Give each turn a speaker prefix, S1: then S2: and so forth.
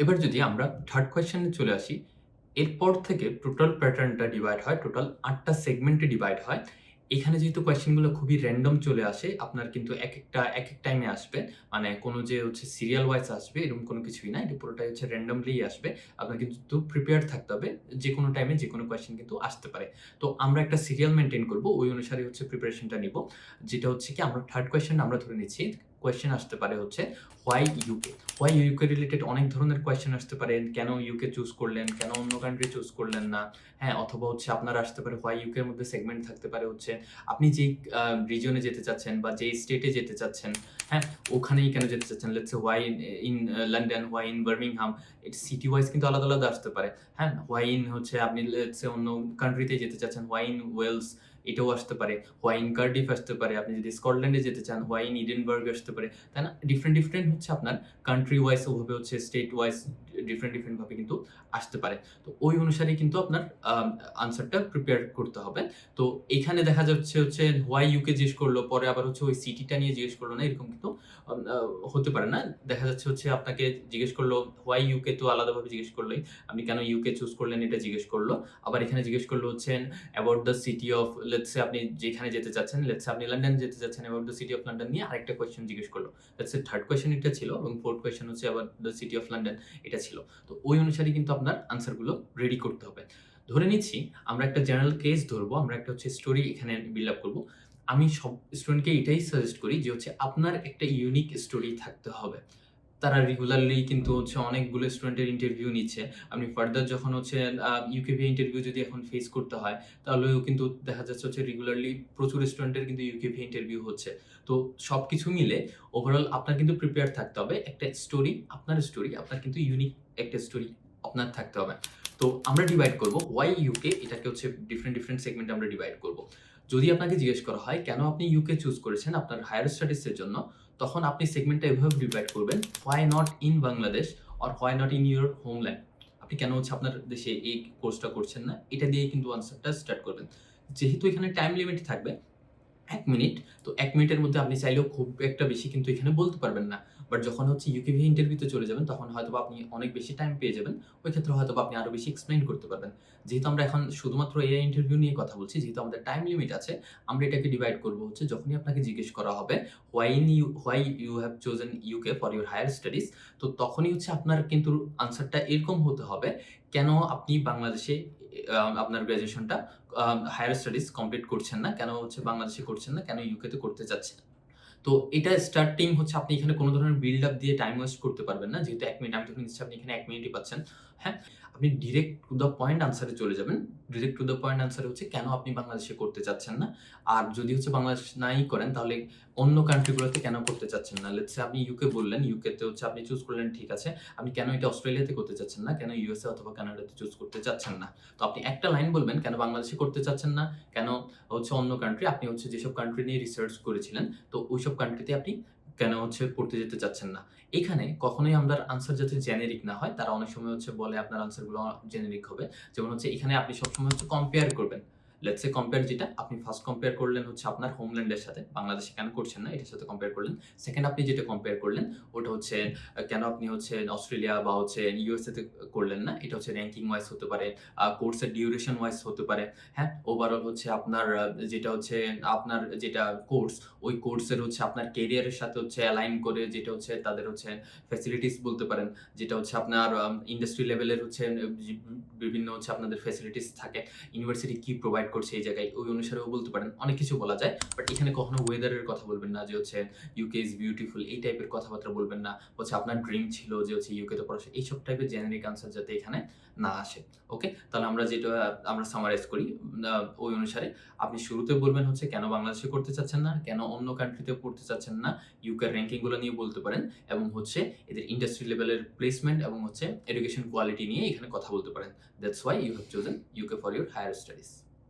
S1: এবার যদি আমরা থার্ড কোয়েশ্চেনে চলে আসি, এরপর থেকে টোটাল প্যাটার্নটা ডিভাইড হয়, টোটাল ৮ টা সেগমেন্টে ডিভাইড হয়। এখানে যেহেতু কোয়েশ্চেনগুলো খুবই র‍্যান্ডম চলে আসে, আপনার কিন্তু একেকটা একেক টাইমে আসবে। মানে কোনো যে হচ্ছে সিরিয়াল ওয়াইজ আসবে এরকম কোনো কিছুই না। এটা পুরোটাই হচ্ছে র‍্যান্ডমলিই আসবে। আপনার কিন্তু প্রিপেয়ার থাকতে হবে। যেকোনো টাইমে যেকোনো কোয়েশ্চেন কিন্তু আসতে পারে। তো আমরা একটা সিরিয়াল মেইনটেইন করব। ওই অনুসারে হচ্ছে প্রিপারেশনটা নিব। যেটা হচ্ছে কি আমরা থার্ড কোয়েশ্চেন আমরা ধরে নিচ্ছি। কোয়েশ্চেন আসতে পারে হচ্ছে why UK? Why UK related অনেক ধরনের কোয়েশ্চেন আসতে পারে। কেন ইউকে চুজ করলেন? কেন অন্য কান্ট্রি চুজ করলেন না? হ্যাঁ, অথবা হচ্ছে আপনার আসতে পারে হোয়াই ইউকে এর মধ্যে সেগমেন্ট থাকতে পারে হচ্ছে আপনি যেই রিজিয়নে যেতে চাচ্ছেন বা যেই স্টেটে যেতে চাচ্ছেন, হ্যাঁ? ওখানেই কেন যেতে চাচ্ছেন? Let's say why in London, why in Birmingham. City wise কিন্তু আলাদা, আলাদা আসতে পারে। হ্যাঁ? হোয়াই ইন হচ্ছে আপনি লেটস সে অন্য কান্ট্রিতে যেতে চাচ্ছেন, হোয়াই ইন ওয়েলস এটাও আসতে পারে। হোয়াই ইন কার্ডিফ আসতে পারে। আপনি যদি স্কটল্যান্ডে যেতে চান, হোয়াই ইন এডিনবার্গ আসতে পারে। তাই না? ডিফারেন্ট, ডিফারেন্ট হচ্ছে আপনার কান্ট্রি ওয়াইজ ওভাবে হচ্ছে স্টেট ওয়াইজ ডিফারেন্ট, ডিফারেন্ট ভাবে কিন্তু আসতে পারে। তো ওই অনুসারেই কিন্তু আপনার আনসারটা প্রিপেয়ার করতে হবে। তো এখানে দেখা যাচ্ছে হচ্ছে হোয়াই ইউকে জিজ্ঞেস করলো, পরে আবার হচ্ছে ওই সিটিটা নিয়ে জিজ্ঞেস করলো না, এরকম কিন্তু আম আ হতে পারে না। দেখা যাচ্ছে হচ্ছে আপনাকে জিজ্ঞেস করলো হোয়াই ইউকে তো আলাদাভাবে জিজ্ঞেস করলোই। আপনি কেন ইউকে চুজ করলেন এটা জিজ্ঞেস করলো। আবার এখানে জিজ্ঞেস করলো হচ্ছে about the city of let's say আপনি যেখানে যেতে চাচ্ছেন, লেটস সে আপনি লন্ডন যেতে চাচ্ছেন, about the city of London নিয়ে আরেকটা কোয়েশ্চেন জিজ্ঞেস করলো। লেটস সে থার্ড কোয়েশ্চেন এটা ছিল এবং ফোর্থ কোয়েশ্চেন হচ্ছে about the city of London এটা ছিল। তো ওই অনুসারে কিন্তু আপনার আনসার গুলো রেডি করতে হবে। ধরে নিচ্ছি আমরা একটা জেনারেল কেস ধরবো, আমরা একটা হচ্ছে স্টোরি এখানে বিল্ড আপ করব। আমি সব স্টুডেন্টকে এটাই সাজেস্ট করি যে হচ্ছে আপনার একটা ইউনিক স্টোরি থাকতে হবে। তারা রেগুলারলি কিন্তু হচ্ছে অনেকগুলো স্টুডেন্টের ইন্টারভিউ নিচ্ছে। আপনি ফার্দার যখন হচ্ছে ইউকেভি ইন্টারভিউ যদি এখন ফেস করতে হয়, তাহলেও কিন্তু দেখা যাচ্ছে হচ্ছে রেগুলারলি প্রচুর স্টুডেন্টের কিন্তু ইউকেভি ইন্টারভিউ হচ্ছে। তো সবকিছু মিলে ওভারঅল আপনার কিন্তু প্রিপেয়ার থাকতে হবে। একটা স্টোরি, আপনার স্টোরি, আপনার কিন্তু ইউনিক একটা স্টোরি আপনার থাকতে হবে। তো আমরা ডিভাইড করব হোয়াই ইউকে এটাকে হচ্ছে ডিফারেন্ট, ডিফারেন্ট সেগমেন্টে আমরা ডিভাইড করব। যদি আপনাকে জিজ্ঞেস করা হয় কেন আপনি ইউকে চুজ করেছেন আপনার হায়ার স্টাডিজ এর জন্য? তখন আপনি সেগমেন্টটা এভাবে ডিভাইড করবেন, why not in Bangladesh or why not in your homeland? আপনি কেন হচ্ছে আপনার দেশে এই কোর্সটা করছেন না? এটা দিয়েই কিন্তু আনসারটা স্টার্ট করবেন। যেহেতু এখানে টাইম লিমিট থাকবে ১ মিনিট। তো ১ মিনিটের মধ্যে আপনি চাইলেও খুব একটা বেশি কিন্তু এখানে বলতে পারবেন না। বাট যখন হচ্ছে ইউকেভি ইন্টারভিউতে চলে যাবেন, তখন হয়তোবা আপনি অনেক বেশি টাইম পেয়ে যাবেন। ওই ক্ষেত্রে হয়তোবা আপনি আরো বেশি এক্সপ্লেইন করতে পারবেন। যেহেতু আমরা এখন শুধুমাত্র এআই ইন্টারভিউ নিয়ে কথা বলছি, যেহেতু আমাদের টাইম লিমিট আছে, আমরা এটাকে ডিভাইড করব হচ্ছে যখনই আপনাকে জিজ্ঞেস করা হবে, why you have chosen UK for your higher studies? তো তখনই হচ্ছে আপনার কিন্তু আনসারটা এরকম হতে হবে, কেন আপনি বাংলাদেশে আপনার গ্র্যাজুয়েশনটা হায়ার স্টাডিজ কমপ্লিট করছেন না? কেন হচ্ছে বাংলাদেশে করছেন না? কেন ইউকে তে করতে চাচ্ছেন? তো এটা স্টার্টিং হচ্ছে আপনি এখানে কোন ধরনের বিল্ড আপ দিয়ে টাইম ওয়েস্ট করতে পারবেন না। যেহেতু ১ মিনিট আমি ধরে নিচ্ছি আপনি এখানে ১ মিনিটই পাচ্ছেন। হ্যাঁ? আপনি direct to the point answer এ চলে যাবেন। Direct to the point answer হচ্ছে কেন আপনি বাংলাদেশে করতে চাচ্ছেন না? আর যদি হচ্ছে বাংলাদেশ নাই করেন তাহলে অন্য কান্ট্রি গুলোতে কেন করতে চাচ্ছেন না? লেটস সে আপনি ইউকে বললেন, ইউকে তে হচ্ছে আপনি চুজ করলেন ঠিক আছে। আপনি কেন এটা অস্ট্রেলিয়াতে করতে চাচ্ছেন না? কেন ইউএসএ অথবা কানাডাতে চুজ করতে চাচ্ছেন না? তো আপনি একটা লাইন বলবেন কেন বাংলাদেশে করতে চাচ্ছেন না? কেন হচ্ছে অন্য কান্ট্রি আপনি হচ্ছে যেসব কান্ট্রি নিয়ে রিসার্চ করেছিলেন, তো ওইসব কান্ট্রিতে আপনি কেন হচ্ছে পড়তে যেতে চাচ্ছেন না? এখানে কখনোই আপনার আনসার যাতে জেনেরিক না হয়, তারা অনেক সময় হচ্ছে বলে আপনার আনসার গুলো জেনেরিক হবে। যেমন হচ্ছে এখানে আপনি সবসময় হচ্ছে কম্পেয়ার করবেন। লেটস সে কম্পেয়ার যেটা আপনি ফার্স্ট কম্পেয়ার করলেন হচ্ছে আপনার হোমল্যান্ড এর সাথে, বাংলাদেশে কেন করছেন না এটার সাথে কম্পেয়ার করলেন। সেকেন্ড আপনি যেটা কম্পেয়ার করলেন ওটা হচ্ছে কেন আপনি হচ্ছে অস্ট্রেলিয়া বা হচ্ছে ইউএসএ তে করলেন না। এটা হচ্ছে র‍্যাংকিং ওয়াইজ হতে পারে, কোর্সের ডিউরেশন ওয়াইজ হতে পারে। হ্যাঁ? ওভারঅল হচ্ছে আপনার যেটা হচ্ছে আপনার যেটা কোর্স, ওই কোর্সের হচ্ছে আপনার ক্যারিয়ারের সাথে হচ্ছে অ্যালাইন করে যেটা হচ্ছে তাদের হচ্ছে ফ্যাসিলিটিস বলতে পারেন। যেটা হচ্ছে আপনার ইন্ডাস্ট্রি লেভেলের হচ্ছে বিভিন্ন হচ্ছে আপনাদের ফ্যাসিলিটিস থাকে। ইউনিভার্সিটি কি প্রোভাইড করছে এই জায়গায়, ওই অনুসারেও বলতে পারেন। অনেক কিছু বলা যায়। বাট এখানে কখনো ওয়েদারের কথা বলবেন না যে হচ্ছে ইউকে ইস বিউটিফুল এই টাইপের কথাবার্তা বলবেন না। হচ্ছে আপনার ড্রিম ছিল যে হচ্ছে ইউকে তে পড়াশোনা। এইসব টাইপের জেনেরিক আনসার যাতে এখানে না আসে। ওকে? তাহলে আমরা যেটা আমরা সামারাইজ করি ওই অনুসারে আপনি শুরুতে বলবেন হচ্ছে কেন বাংলাদেশে করতে চাচ্ছেন না, কেন অন্য কান্ট্রিতে পড়তে চাচ্ছেন না, ইউকের র‍্যাংকিং গুলো নিয়ে বলতে পারেন এবং হচ্ছে এদের ইন্ডাস্ট্রি লেভেলের প্লেসমেন্ট এবং হচ্ছে এডুকেশন কোয়ালিটি নিয়ে এখানে কথা বলতে পারেন। That's why you have chosen UK for your higher studies.